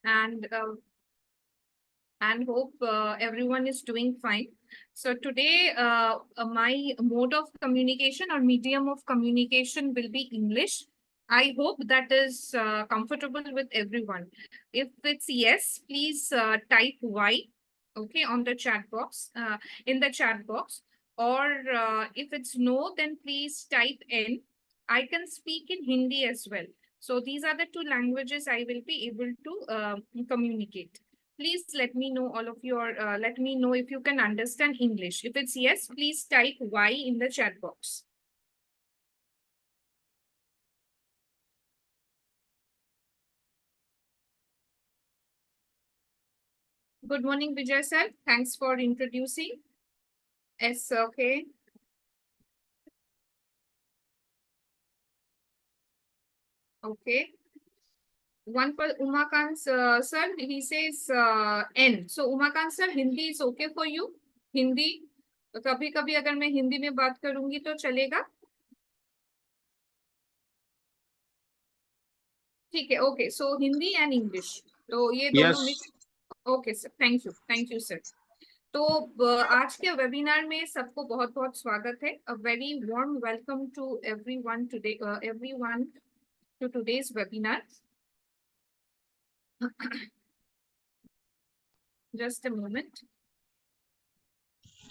and hope everyone is doing fine. So today, my mode of communication or medium of communication will be English. I hope that is comfortable with everyone. If it's yes, please type Y, okay, on the chat box, in the chat box. Or if it's no, then please type N. I can speak in Hindi as well. So these are the two languages I will be able to communicate. Please let me know all of your, let me know if you can understand English. If it's yes, please type Y in the chat box. Good morning, Vijay sir. Thanks for introducing. Yes, okay. Okay. One for Umakant sir, he says N. So Umakant sir, Hindi is okay for you? Hindi? तो कभी कभी अगर मैं हिंदी में बात करूंगी तो चलेगा? ठीक है, okay. So Hindi and English, तो ये दोनों Yes. Mix. Okay sir, thank you sir. तो आज के वेबिनार में सबको बहुत बहुत स्वागत है. A very warm welcome to everyone today, everyone to today's webinar. Just a moment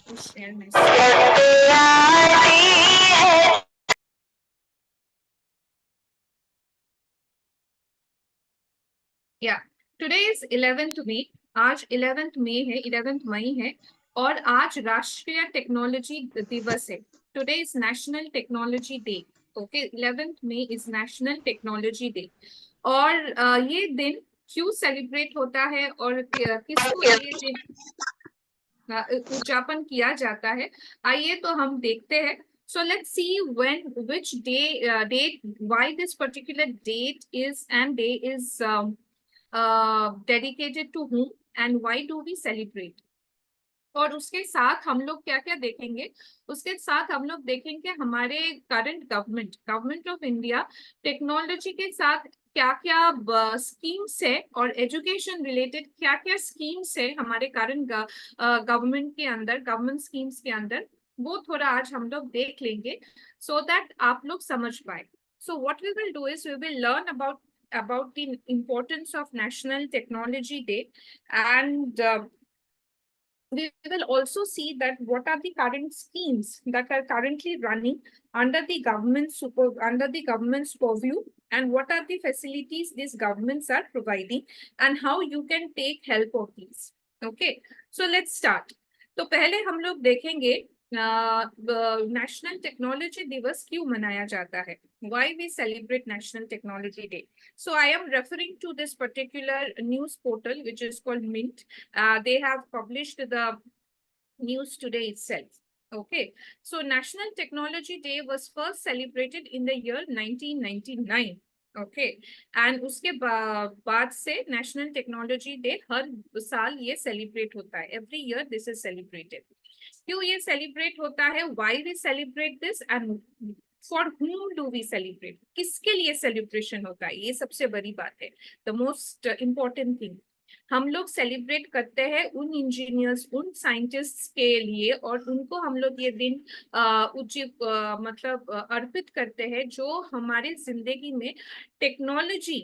to share my screen. Yeah today is 11th May. आज 11th मई है, 11th मई है. और आज राष्ट्रीय टेक्नोलॉजी दिवस है. Today is national technology day. Okay, 11th May is national technology day. और ये दिन क्यों सेलिब्रेट होता है और किसको ये दिन उद्यापन किया जाता है, आइए तो हम देखते हैं. So let's see which date, why this particular date is and day is dedicated to whom and why do we celebrate. और उसके साथ हम लोग क्या क्या देखेंगे, उसके साथ हम लोग देखेंगे हमारे current government of India technology के साथ क्या क्या स्कीम्स है और एजुकेशन रिलेटेड क्या क्या स्कीम्स है हमारे करंट गवर्नमेंट के अंदर, गवर्नमेंट स्कीम्स के अंदर. वो थोड़ा आज हम लोग देख लेंगे सो दैट आप लोग समझ पाए. So what we will do is we will learn about the importance of National Technology Day, and we will also see that what are the current schemes that are currently running under the government's purview, and what are the facilities these governments are providing, and how you can take help of these. Okay, so let's start. तो पहले हम लोग देखेंगे national technology दिवस क्यों मनाया जाता है. Why we celebrate National Technology Day. So I am referring to this particular news portal which is called Mint. They have published the news today itself. Okay, so National Technology Day was first celebrated in the year 1999. Okay, and उसके बाद से National Technology Day हर साल ये celebrate होता है. Every year this is celebrated. क्यों ये celebrate होता है? Why we celebrate this and for whom do we celebrate? किसके लिए celebration होता है? ये सबसे बड़ी बात है. The most important thing. हम लोग सेलिब्रेट करते हैं उन इंजीनियर्स, उन साइंटिस्ट्स के लिए, और उनको हम लोग ये दिन मतलब अर्पित करते हैं जो हमारे जिंदगी में टेक्नोलॉजी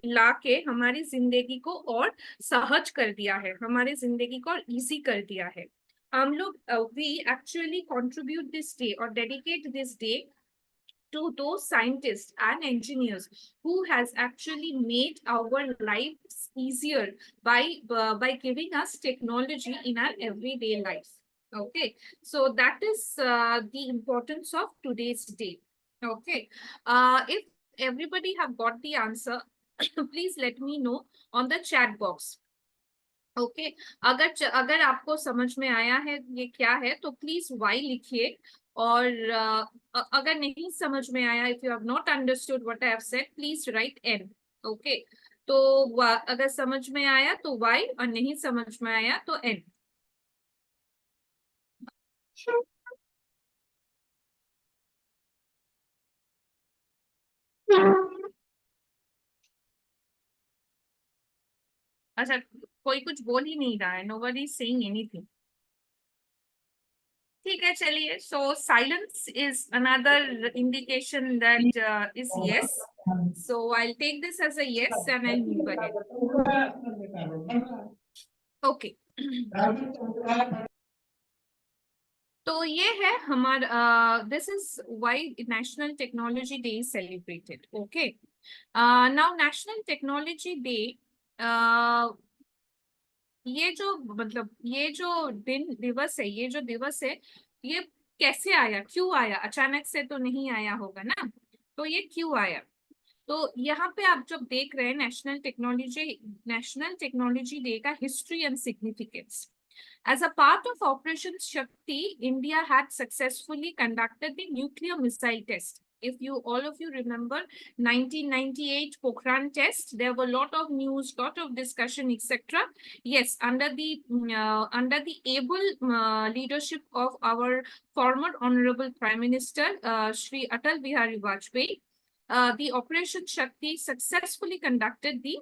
लाके हमारी जिंदगी को और सहज कर दिया है, हमारी जिंदगी को और इजी कर दिया है. हम लोग we actually contribute this day और dedicate this day to those scientists and engineers who has actually made our lives easier by giving us technology in our everyday life. Okay, so that is the importance of today's day. Okay, if everybody have got the answer, please let me know on the chat box. Okay, अगर आपको समझ में आया है ये क्या है तो प्लीज वाई लिखिए. और अगर नहीं समझ में आया, if you have not understood what I have said, please write in. Okay, तो अगर समझ में आया तो वाई और नहीं समझ में आया तो एन. अच्छा, कोई कुछ बोल ही नहीं रहा है, nobody is saying anything. ठीक है, चलिए. So silence is another indication that is yes. So I'll take this as a yes and I'll move ahead. Okay. तो ये है हमारा, this is why national technology day is celebrated. Okay, now national technology day, ये जो मतलब ये जो दिवस है, ये जो दिवस है, ये कैसे आया, क्यों आया? अचानक से तो नहीं आया होगा ना. तो ये क्यों आया? तो यहाँ पे आप जब देख रहे हैं नेशनल टेक्नोलॉजी डे का history and significance. As a part of Operation Shakti, India had successfully conducted the nuclear missile test. If you all of you remember 1998 Pokhran test, there were a lot of news, lot of discussion, etc. Yes, under the able leadership of our former honorable Prime Minister Shri Atal Bihari Vajpayee, the Operation Shakti successfully conducted the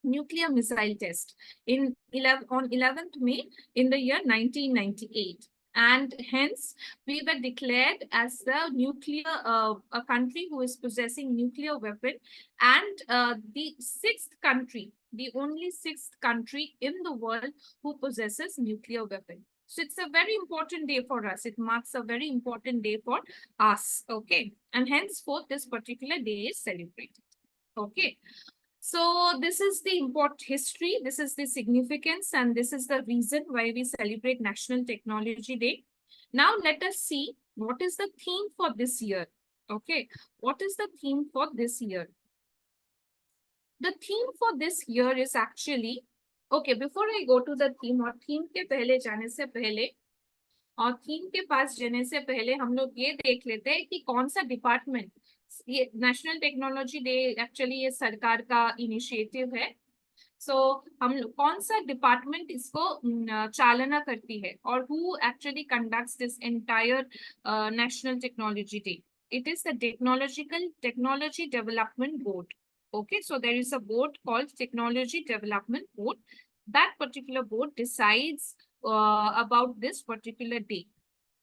nuclear missile test on 11th May in the year 1998. And hence, we were declared as the a country who is possessing nuclear weapon, and the only sixth country in the world who possesses nuclear weapon. So it's a very important day for us. It marks a very important day for us. Okay. And henceforth, this particular day is celebrated. Okay. So this is the important history, this is the significance, and this is the reason why we celebrate National Technology Day. Now let us see what is the theme for this year. Okay, what is the theme for this year? The theme for this year is actually, okay, before I go to the theme, और theme के पहले जाने से पहले, और theme के पास जाने से पहले हम लोग ये देख लेते हैं कि कौन सा डिपार्टमेंट, ये नेशनल टेक्नोलॉजी डे एक्चुअली ये सरकार का इनिशिएटिव है. सो हम कौन सा डिपार्टमेंट इसको चालना करती है, और who actually conducts this entire national technology day? It is the Technology Development Board. Okay, so there is a board called Technology Development Board. That particular board decides about this particular day.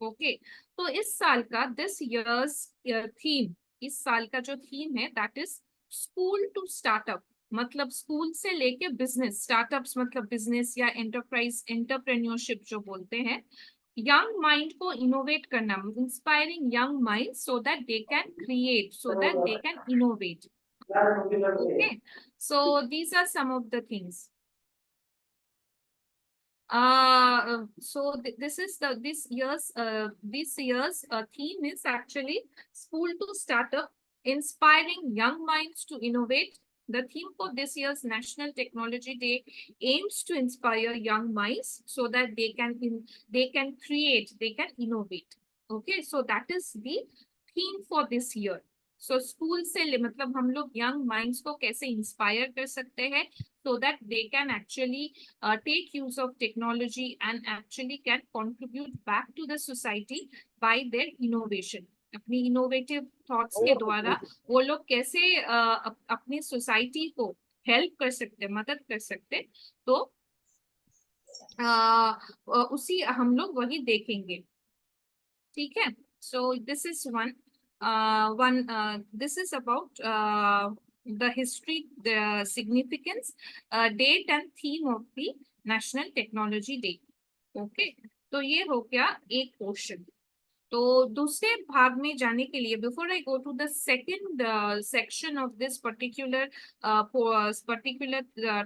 Okay, तो इस साल का this year's theme, इस साल का जो theme है that is school to startup. मतलब स्कूल से लेके बिजनेस, स्टार्टअप्स मतलब बिजनेस या एंटरप्रेन्योरशिप जो बोलते हैं. यंग माइंड को इनोवेट करना, inspiring young mind so that they can create, so that they can innovate. Okay, so these are some of the things. So this year's theme is actually school to startup, inspiring young minds to innovate. The theme for this year's National Technology Day aims to inspire young minds so that they can create, they can innovate. Okay, so that is the theme for this year. So school से मतलब हम लोग young minds को कैसे inspire कर सकते हैं, so that they can actually take use of technology and actually can contribute back to the society by their innovation. अपनी इनोवेटिव थॉट्स के द्वारा वो लोग कैसे अपनी सोसाइटी को हेल्प कर सकते, मदद कर सकते. तो उसी हम लोग वही देखेंगे. ठीक है. So this is this is about the history, the significance, date and theme of the National Technology Day. Okay, तो ये हो गया एक पोर्शन. तो दूसरे भाग में जाने के लिए, before I go to the second section of this particular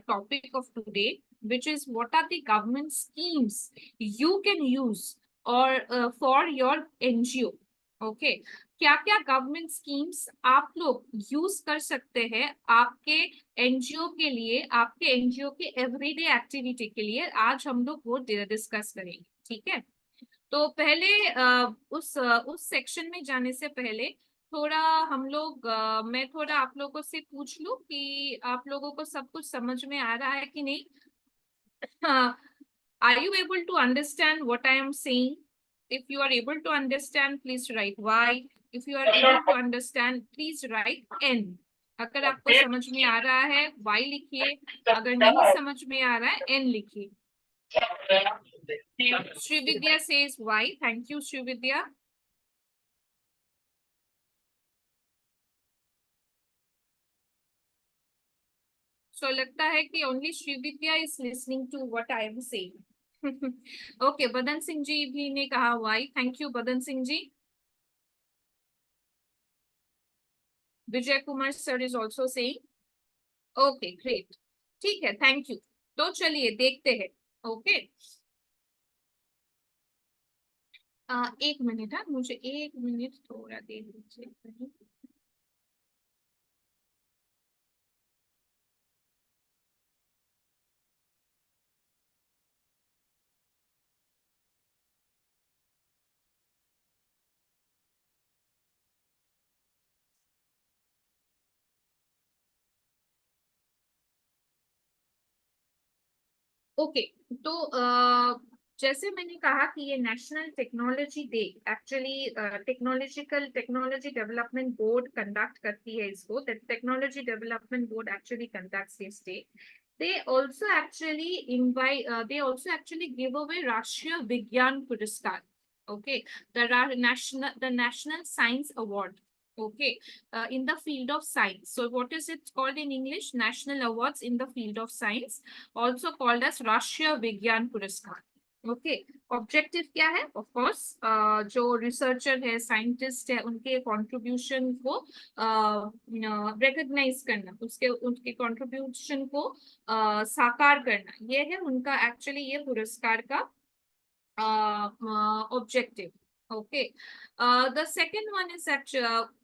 topic of today, which is what are the government schemes you can use or for your NGO. Okay, क्या क्या गवर्नमेंट स्कीम्स आप लोग यूज कर सकते हैं आपके NGO के लिए, आपके एनजीओ के एवरीडे एक्टिविटी के लिए. आज हम लोग वो डिस्कस करेंगे. ठीक है. तो पहले उस सेक्शन में जाने से पहले थोड़ा हम लोग मैं थोड़ा आप लोगों से पूछ लूं कि आप लोगों को सब कुछ समझ में आ रहा है कि नहीं. Are you able to understand what I am saying? If you are able to understand, please write Y. If you are able to understand, please write N. अगर आपको समझ में आ रहा है Y लिखिए, अगर नहीं समझ में आ रहा है N लिखिए। Srividya says Y. Thank you, Srividya. So लगता है कि only Srividya is listening to what I am saying. Okay, बदन सिंह जी भी ने कहा Y. Thank you, Badan Singh ji. Vijay Kumar sir is also saying okay, great. ठीक है, थैंक यू। तो चलिए देखते हैं। ओके, एक मिनट, हाँ मुझे एक मिनट थोड़ा दे दीजिए। ओके, तो जैसे मैंने कहा कि ये national technology day actually technology development board conduct करती है इसको। Technology development board actually conducts this day. they also actually give away राष्ट्रीय विज्ञान पुरस्कार। Okay, the National Science Award. Okay, in the field of science. So what is it called in English? National Awards in the field of science, also called as राष्ट्रीय विज्ञान पुरस्कार। Okay, objective क्या है? Of course जो researcher है, scientist है, उनके contribution को रिकॉग्नाइज करना, उसके उनके कंट्रीब्यूशन को साकार करना, ये है उनका एक्चुअली ये पुरस्कार का objective. Okay, the second one is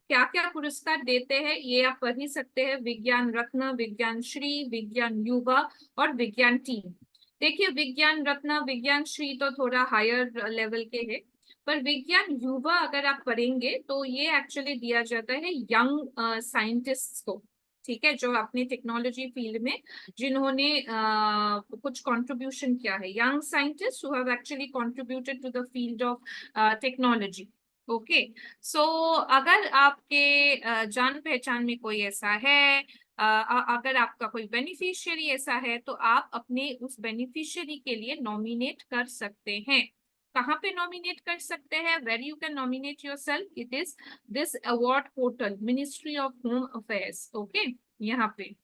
क्या क्या पुरस्कार देते हैं ये आप पढ़ ही सकते हैं। विज्ञान रत्न, विज्ञान श्री, विज्ञान युवा और विज्ञान टीम। देखिए, विज्ञान रत्न, विज्ञान श्री तो थोड़ा हायर लेवल के है, पर विज्ञान युवा अगर आप पढ़ेंगे तो ये एक्चुअली दिया जाता है यंग साइंटिस्ट को। ठीक है, जो अपने टेक्नोलॉजी फील्ड में जिन्होंने कुछ कंट्रीब्यूशन किया है, young scientist who have actually contributed to the field of technology. Okay, so अगर आपके जान पहचान में कोई ऐसा है, अगर आपका कोई बेनिफिशियरी ऐसा है, तो आप अपने उस बेनिफिशियरी के लिए नॉमिनेट कर सकते हैं। कहाँ पे नॉमिनेट कर सकते हैं? Where you can nominate yourself, it is this award portal, ministry of home affairs. Okay, यहाँ पे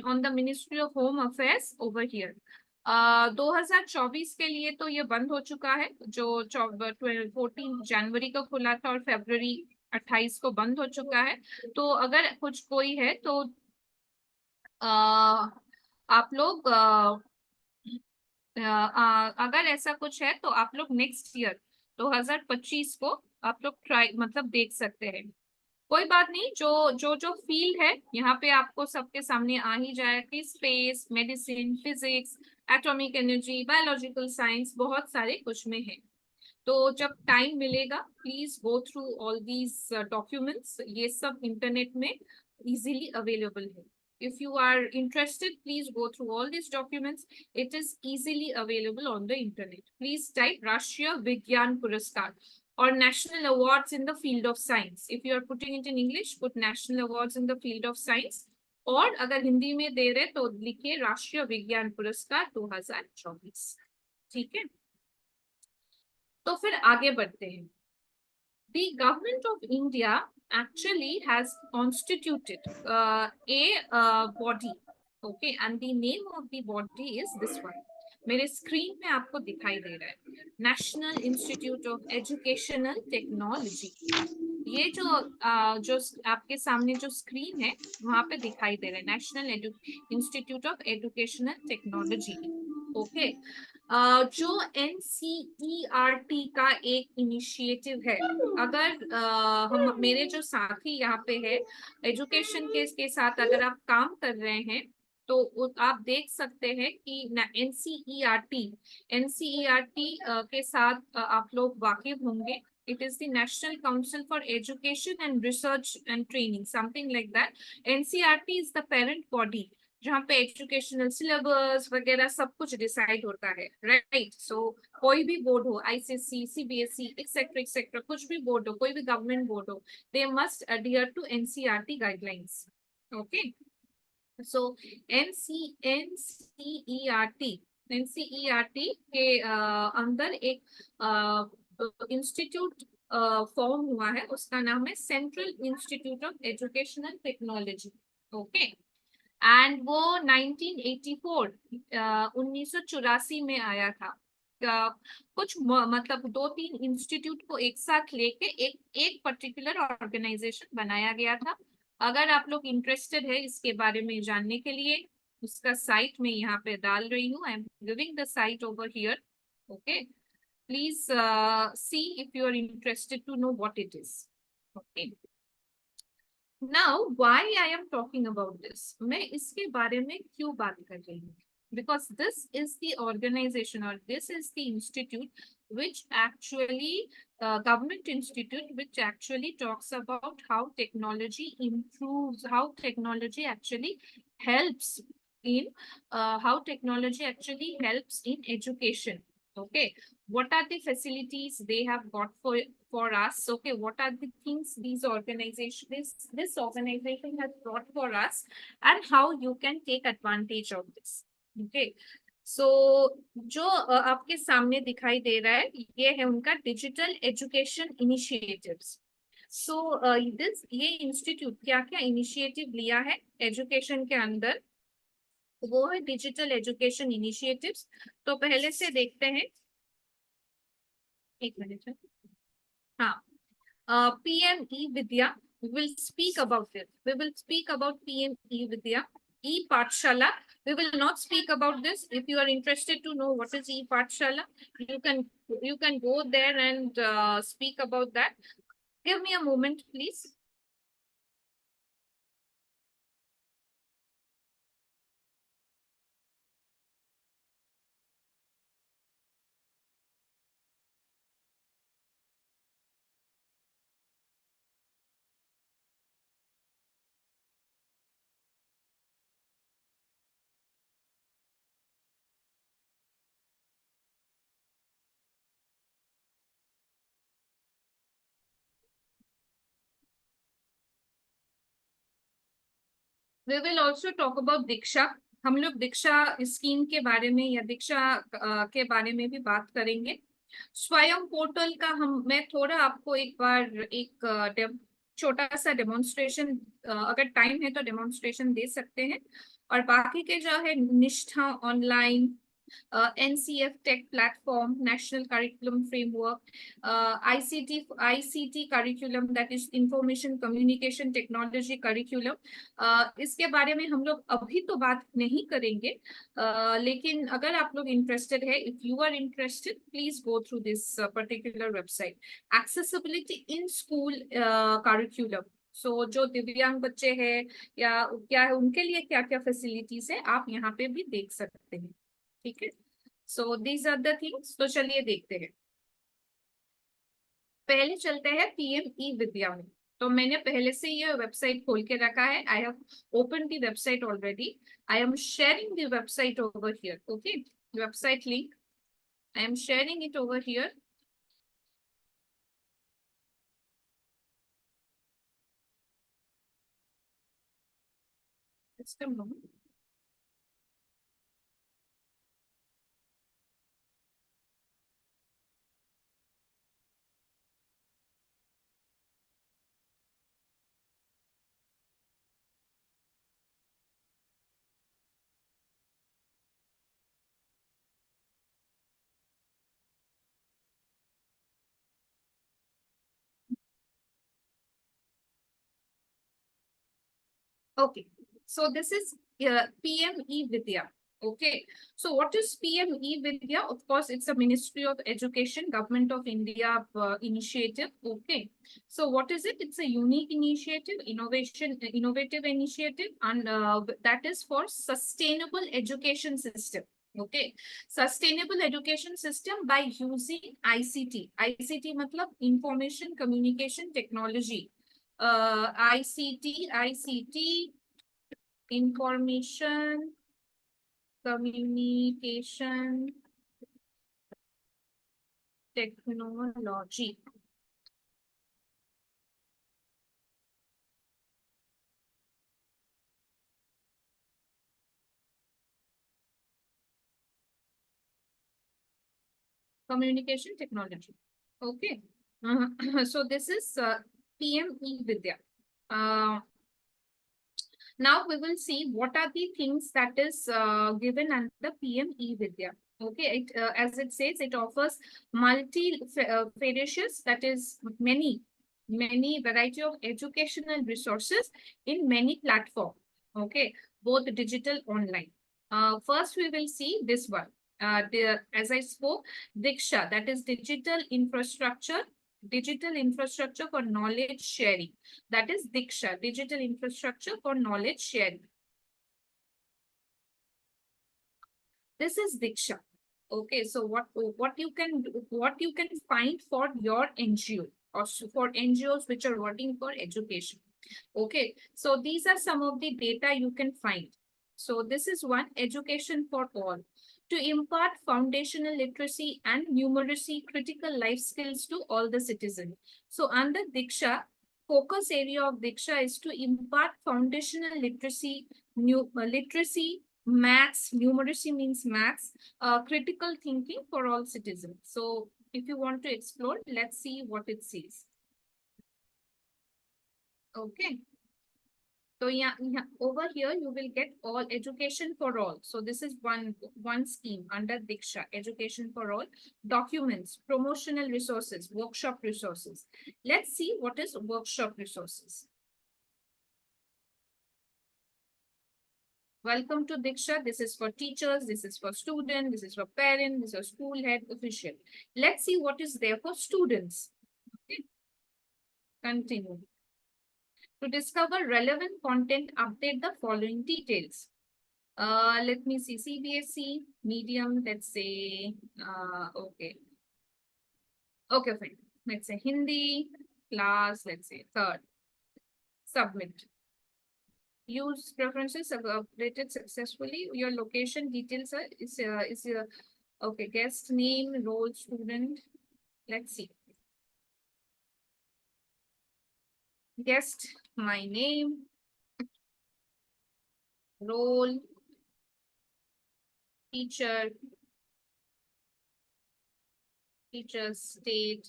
on the Ministry of Home Affairs over here. 2024 के लिए तो ये बंद हो चुका है, जो 14 जनवरी को खुला था और फरवरी 28 को बंद हो चुका है। तो अगर कुछ कोई है तो आप लोग अगर ऐसा कुछ है तो आप लोग नेक्स्ट ईयर 2025 को आप लोग ट्राई मतलब देख सकते हैं। कोई बात नहीं, जो फील्ड है यहाँ पे आपको सबके सामने आ ही जाए कि space, medicine, physics, atomic energy, biological science, बहुत सारे कुछ में है। तो जब टाइम मिलेगा please go through all these documents, ये सब इंटरनेट में इजीली अवेलेबल है। If you are interested, please go through all these documents. It is easily available on the internet. Please type Rashtriya Vigyan Puraskar or National Awards in the field of science. If you are putting it in English, put National Awards in the field of science. और अगर हिंदी में दे रहे तो लिखिए राष्ट्रीय विज्ञान पुरस्कार 2024। ठीक है, तो फिर आगे बढ़ते हैं। The government of India actually has constituted a body, okay, and the name of the body is this one. मेरे स्क्रीन में आपको दिखाई दे रहा है, national institute of educational technology. ये जो आपके सामने जो स्क्रीन है वहां पे दिखाई दे रहा है, national institute of educational technology. Okay, जो NCERT का एक इनिशिएटिव है, अगर हम मेरे जो साथी यहाँ पे है एजुकेशन के साथ अगर आप काम कर रहे हैं तो आप देख सकते हैं कि एनसीईआरटी के साथ आप लोग वाकिफ होंगे। It is the National Council for Education and Research and Training, something like that. NCERT is the parent body जहाँ पे एजुकेशनल सिलेबस वगैरह सब कुछ डिसाइड होता है, राइट। सो कोई भी बोर्ड हो, ICSE, CBSE, एक्सेट्रा एक्सेट्रा, कुछ भी बोर्ड हो, कोई भी गवर्नमेंट बोर्ड हो, they must adhere to NCERT guidelines. Okay. So NCERT NCERT के अंदर एक इंस्टीट्यूट फॉर्म हुआ है, उसका नाम है central institute of educational technology. Okay. And वो 1984 1984 में आया था। कुछ मतलब दो तीन इंस्टीट्यूट को एक साथ लेके एक एक पर्टिकुलर ऑर्गेनाइजेशन बनाया गया था। अगर आप लोग इंटरेस्टेड है इसके बारे में जानने के लिए, उसका साइट मैं यहाँ पे डाल रही हूँ। I am giving the site over here. Okay, please see if you are interested to know what it is. Okay, now why I am talking about this, मैं इसके बारे में क्यों बात कर रही हूँ? Because this is the organization और this is the institute which actually government institute which actually talks about how technology improves, how technology actually helps in how technology actually helps in education. Okay, what are the facilities they have got for us? Okay, what are the things these organization this organization has brought for us, and how you can take advantage of this? Okay, so जो आपके सामने दिखाई दे रहा है ये है उनका digital education initiatives. So this ये इंस्टीट्यूट क्या क्या इनिशिएटिव लिया है एजुकेशन के अंदर, वो है डिजिटल एजुकेशन इनिशिएटिव्स। तो पहले से देखते हैं, एक मिनट। हाँ, PME Vidya, we will speak about it. We will speak about PME Vidya. E-Pathshala, we will not speak about this. If you are interested to know what is E-Pathshala, you can go there and speak about that. Give me a moment, please. We will also talk about दीक्षा। हम लोग दीक्षा scheme के बारे में या दीक्षा के बारे में भी बात करेंगे। स्वयं पोर्टल का मैं थोड़ा आपको एक बार एक छोटा सा डेमोन्स्ट्रेशन, अगर टाइम है तो डेमोन्स्ट्रेशन दे सकते हैं। और बाकी के जो है निष्ठा online, NCF take platform, national curriculum framework, ICT curriculum, that is information communication technology curriculum, इसके बारे में हम लोग अभी तो बात नहीं करेंगे। लेकिन अगर आप लोग इंटरेस्टेड है, if you are interested, please go through this particular website. Accessibility in school curriculum, so जो दिव्यांग बच्चे हैं या क्या है उनके लिए क्या क्या फैसिलिटीज है आप यहाँ पे भी देख सकते हैं। ठीक है, so these are the things. तो चलिए देखते हैं। पहले चलते हैं PME विद्या में। तो मैंने पहले से ये वेबसाइट खोल के रखा है। I have open the website already. I am sharing the website over here. Okay, website link I am sharing it over here. Just a moment. Okay, so this is PME Vidya. Okay, so what is PME Vidya? Of course, it's a Ministry of Education, Government of India initiative. Okay, so what is it? It's a unique initiative, innovative initiative, and that is for sustainable education system. Okay, sustainable education system by using ICT. ICT मतलब information communication technology, ICT, information communication technology। communication technology. Okay. So this is PM E-Vidya. Now we will see what are the things that is given under PM E-Vidya. Okay, as it says, it offers multi-facious, that is many variety of educational resources in many platforms. Okay, both digital, online. First, we will see this one. As I spoke, Diksha, that is digital infrastructure for knowledge sharing. That is Diksha, digital infrastructure for knowledge sharing. This is Diksha. Okay, so what you can find for your NGO or for NGOs which are working for education. Okay, so these are some of the data you can find. So this is one, education for all, to impart foundational literacy and numeracy, critical life skills to all the citizens. So under Diksha, focus area of Diksha is to impart foundational literacy, literacy, maths, numeracy means maths, critical thinking for all citizens. So if you want to explore, let's see what it says. Okay. So yeah, over here you will get all education for all. So this is one scheme under Diksha, education for all. Documents, promotional resources, workshop resources. Let's see what is workshop resources. Welcome to Diksha. This is for teachers, this is for students, this is for parents, this is school head, official. Let's see what is there for students. Okay. Continue. To discover relevant content, update the following details. Let me see, CBSE, medium, let's say, okay. Okay, fine. Let's say Hindi, class, let's say third. Submit. Use preferences updated successfully. Your location details is okay, guest name, role, student. Let's see. Guest, my name, role, teacher, state.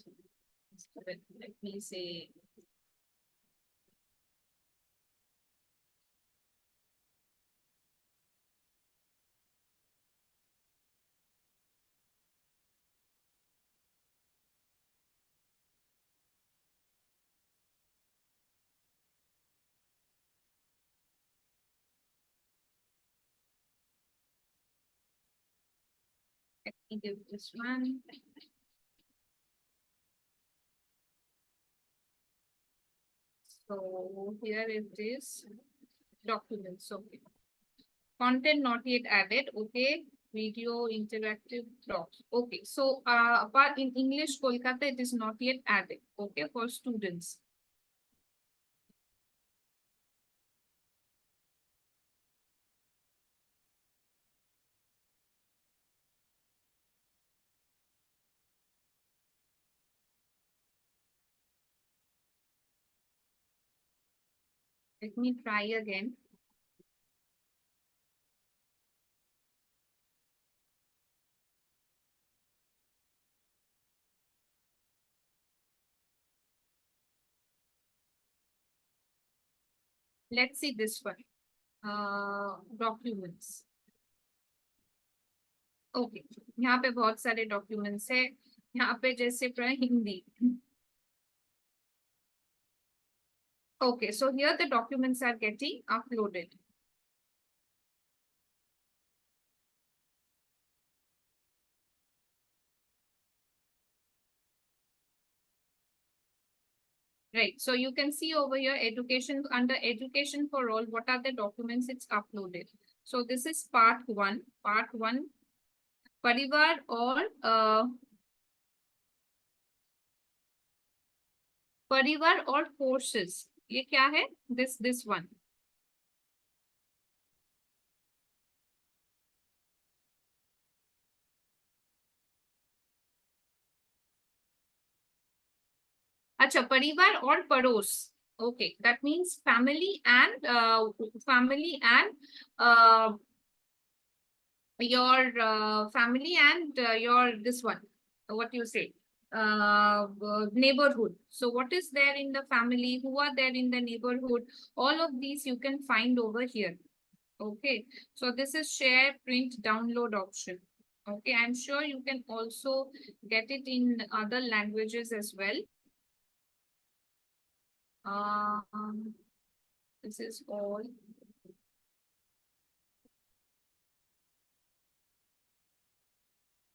Let me say let me give this one. So here it is, documents. Okay. Content not yet added. Okay. Video interactive blocks. Okay. So apart in English Kolkata, it is not yet added. Okay, for students. Let me try again. Let's see this one. Documents. Okay. यहाँ पे बहुत सारे documents है. यहाँ पे जैसे Hindi. Okay, so here the documents are getting uploaded. Right. So you can see over here education, under education for all, what are the documents it's uploaded. So this is part one. Part one, Parivar or Parivar or forces. ये क्या है? This one. अच्छा, परिवार और पड़ोस. Okay, that means family and your family and your this one. what you say, neighborhood. So what is there in the family, who are there in the neighborhood, all of these you can find over here. Okay, so this is share, print, download option. Okay, I'm sure you can also get it in other languages as well. This is all.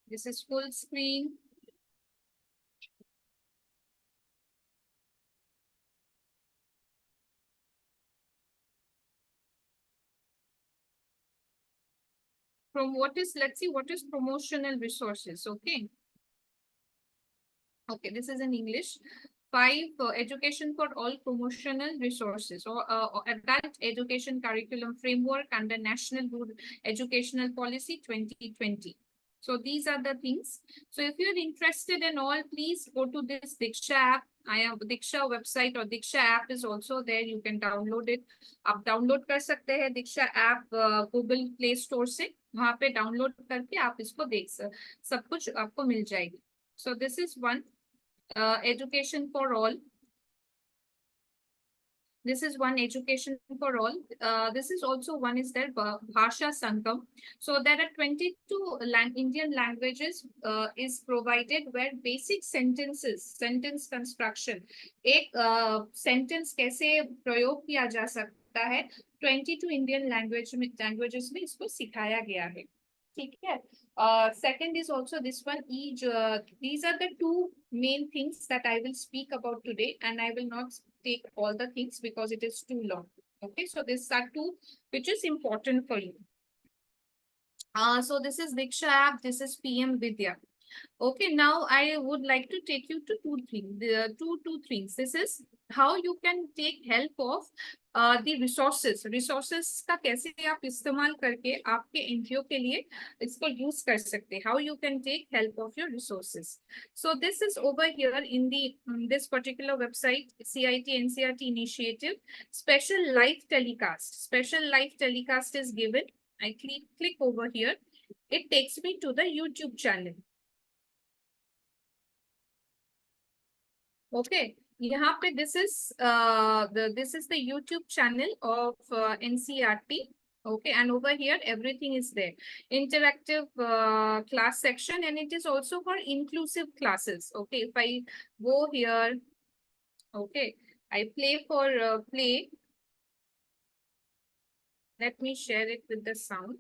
This is full screen. From what is, let's see, what is promotional resources. Okay. Okay, this is in English. 5, education for all promotional resources, or adult education curriculum framework under National Rural Educational Policy 2020. So these are the things. So if you're interested in all, please go to this Diksha app. I have Diksha website or Diksha app is also there. You can download it. आप download कर सकते हैं Diksha app Google Play Store से. वहाँ पे download करके आप इसको देख सब कुछ आपको मिल जाएगी. So this is one. Education for all. This is one, education for all. This is also one is there, Bhasha Sangam. So there are 22 Indian languages is provided where basic sentences, sentence construction, एक sentence कैसे प्रयोग किया जा सकता है, 22 Indian languages में इसको सिखाया गया है. ठीक है. Second is also this one. These are the two main things that I will speak about today, and I will not take all the things because it is too long. Okay, so these are two which is important for you. So this is Diksha app. This is PM Vidya. Okay, now I would like to take you to two things. This is how you can take help of the resources. Resources का कैसे आप इस्तेमाल करके आपके NGO के लिए इसको use कर सकते हैं. How you can take help of your resources. So this is over here in the this particular website, CIT NCERT initiative. Special live telecast. Special live telecast is given. I click over here. It takes me to the YouTube channel. Okay, यहाँ पे this is the YouTube channel of NCERT. Okay, and over here everything is there. Interactive class section, and it is also for inclusive classes. Okay, if I go here, okay, I play for play. Let me share it with the sound.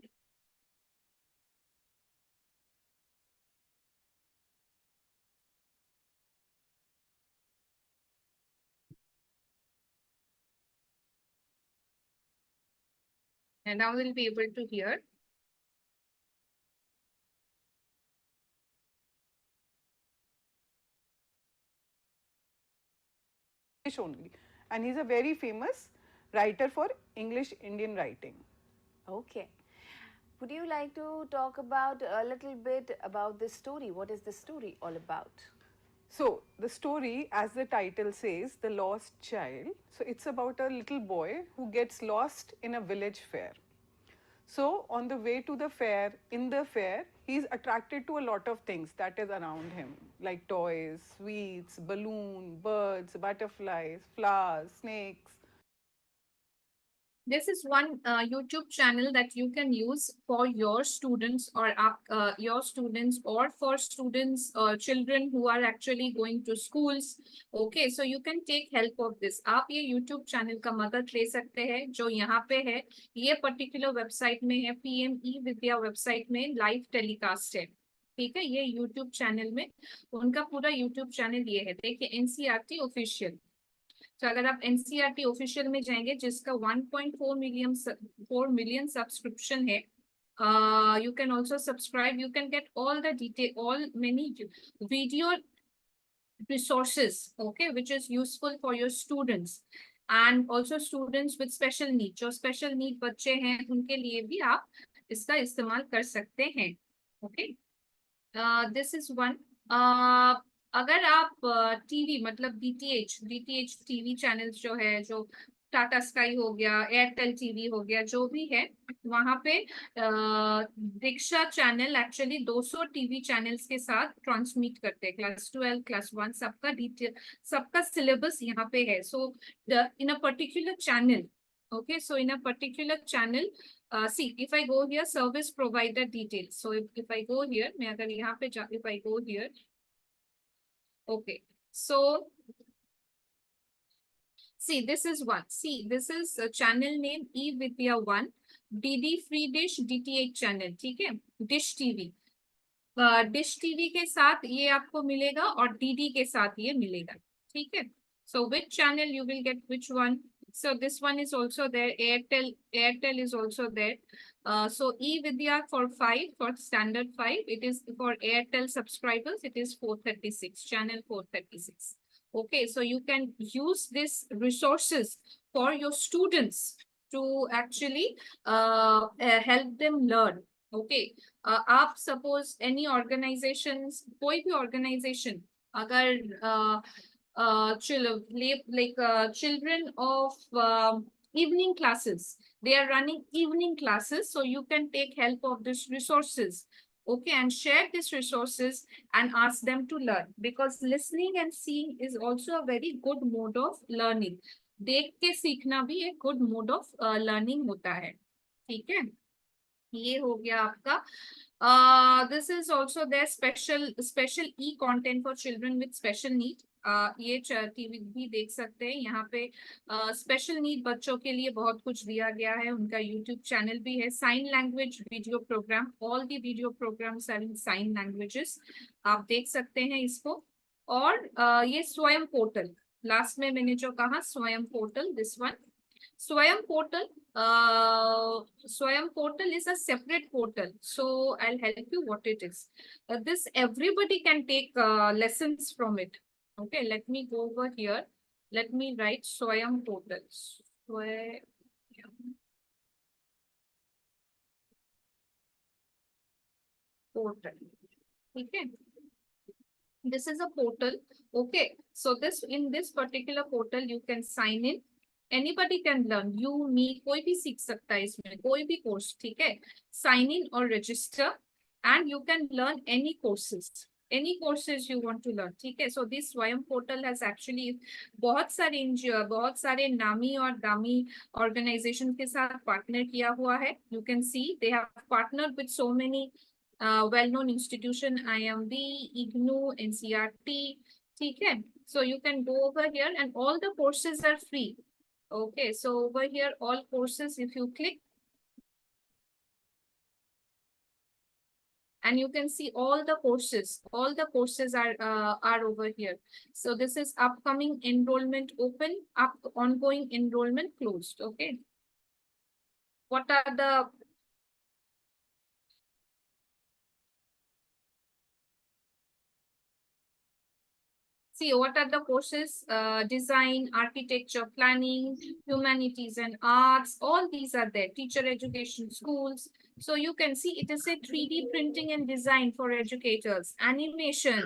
And now we'll be able to hear. Only, and he's a very famous writer for English Indian writing. Okay. Would you like to talk about a little bit about this story? What is the story all about? So the story, as the title says, The Lost Child. So it's about a little boy who gets lost in a village fair. So on the way to the fair, in the fair, he's attracted to a lot of things that is around him, like toys, sweets, balloon, birds, butterflies, flowers, snakes. This is one YouTube channel that you can use for your students or for students, children who are actually going to schools. Okay, so you can take help of this. आप ये YouTube channel का मदद ले सकते हैं जो यहाँ पे है. ये particular website में है, PM eVidya website में live telecast है. ठीक है, ये YouTube channel में उनका पूरा YouTube channel ये है. देखिए NCERT official. तो अगर आप NCERT ऑफिशियल में जाएंगे जिसका 1.4 मिलियन सब्सक्रिप्शन है, you can also subscribe. You can get all the many video resources, okay, which is useful for your students and also students with special need. जो special need बच्चे हैं उनके लिए भी आप इसका इस्तेमाल कर सकते हैं. Okay, this is one. अगर आप टीवी मतलब DTH टीवी चैनल्स जो है, जो टाटा स्काई हो गया, एयरटेल टीवी हो गया, जो भी है वहां पे दीक्षा चैनल एक्चुअली 200 टीवी चैनल्स के साथ ट्रांसमिट करते हैं। क्लास 12, क्लास 1 सबका डिटेल, सबका सिलेबस यहाँ पे है। So in a particular channel, okay, so in a particular channel, see if I go here, service provider details. So if I go here, मैं अगर यहाँ पे if I go here, okay, so see this is one, see this is a channel name eVidya 1, DD free dish DTH channel, ठीक है, dish TV, dish TV के साथ ये आपको मिलेगा और डीडी के साथ ये मिलेगा, ठीक है। So which channel you will get which one, so this one is also there, airtel is also there. So eVidya for 5, for standard 5, it is for airtel subscribers, it is 436, channel 436. Okay, so you can use this resources for your students to actually help them learn. Okay, आप suppose any organisation, कोई भी organisation अगर like children of evening classes, they are running evening classes, so you can take help of these resources, okay, and share these resources and ask them to learn, because listening and seeing is also a very good mode of learning. देख के सीखना भी एक good mode of learning होता है, ठीक है। ये हो गया आपका। This is also their special E content for children with special need. ये टीवी भी देख सकते हैं यहाँ पे। स्पेशल नीड बच्चों के लिए बहुत कुछ दिया गया है, उनका यूट्यूब चैनल भी है। Sign language video program, all the video programs are in sign languages, आप देख सकते हैं इसको। और ये स्वयं पोर्टल, लास्ट में मैंने जो कहा स्वयं portal, this one Swayam portal. Swayam portal is a separate portal, so I'll help you what it is. This everybody can take lessons from it. Okay, let me go over here. Let me write Swayam portal. Swayam portal. Okay. This is a portal. Okay, so this in this particular portal you can sign in. Anybody can learn, you me कोई भी सीख सकता है इसमें, कोई भी course, ठीक है। साइन इन और register and you can learn any courses, any courses you want to learn, ठीक है। So this Swayam portal has actually बहुत सारे एनजीओ, बहुत सारे नामी और दामी ऑर्गेनाइजेशन के साथ पार्टनर किया हुआ है। You can see they have partnered with so many well-known institution, IMB, IGNOU, NCRT, ठीक है। So you can go over here and all the courses are free. Okay, so over here all courses, if you click and you can see all the courses are over here. So this is upcoming enrollment open, ongoing enrollment closed. Okay, what are the what are the courses? Design, architecture, planning, humanities and arts, all these are there. Teacher education, schools. So you can see it is a 3D printing and design for educators, animation,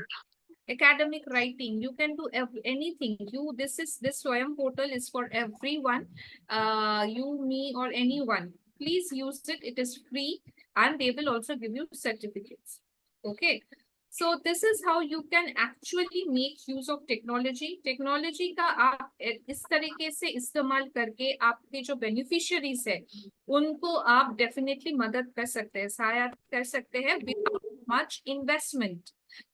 academic writing. You can do anything. This Swayam portal is for everyone, you, me, or anyone. Please use it. It is free and they will also give you certificates. Okay, so this is how you can actually make use of technology. Technology का आप इस तरीके से इस्तेमाल करके आपके जो beneficiaries है उनको आप डेफिनेटली मदद कर सकते हैं, सहायता कर सकते हैं विदाउट मच इन्वेस्टमेंट,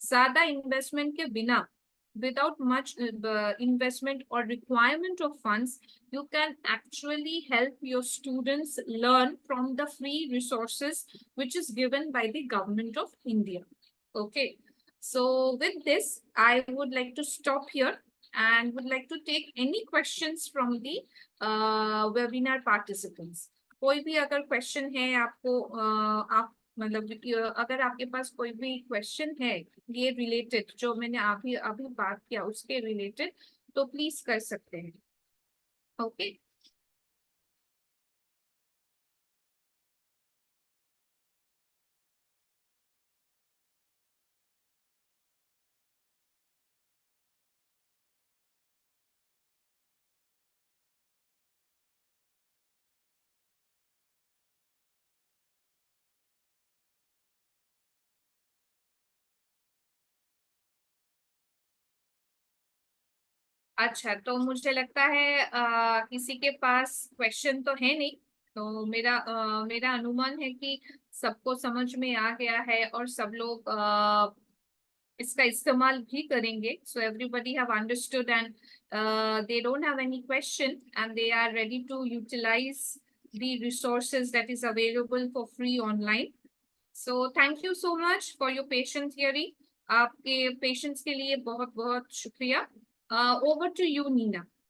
ज्यादा इन्वेस्टमेंट के बिना, without much investment or requirement of funds. You can actually help your students learn from the free resources which is given by the government of India. Okay, so with this I would like to stop here and would like to take any questions from the webinar participants. कोई भी अगर question है आपको, आप मतलब अगर आपके पास कोई भी क्वेश्चन है ये रिलेटेड, जो मैंने अभी अभी बात किया उसके रिलेटेड, तो प्लीज कर सकते हैं। ओके। अच्छा, तो मुझे लगता है किसी के पास क्वेश्चन तो है नहीं, तो मेरा अनुमान है कि सबको समझ में आ गया है और सब लोग इसका इस्तेमाल भी करेंगे. So everybody have understood and they don't have any question and they are ready to utilize the resources that is available for free online. So thank you so much for your patient hearing. आपके patience के लिए बहुत बहुत शुक्रिया. Over to you, Nina.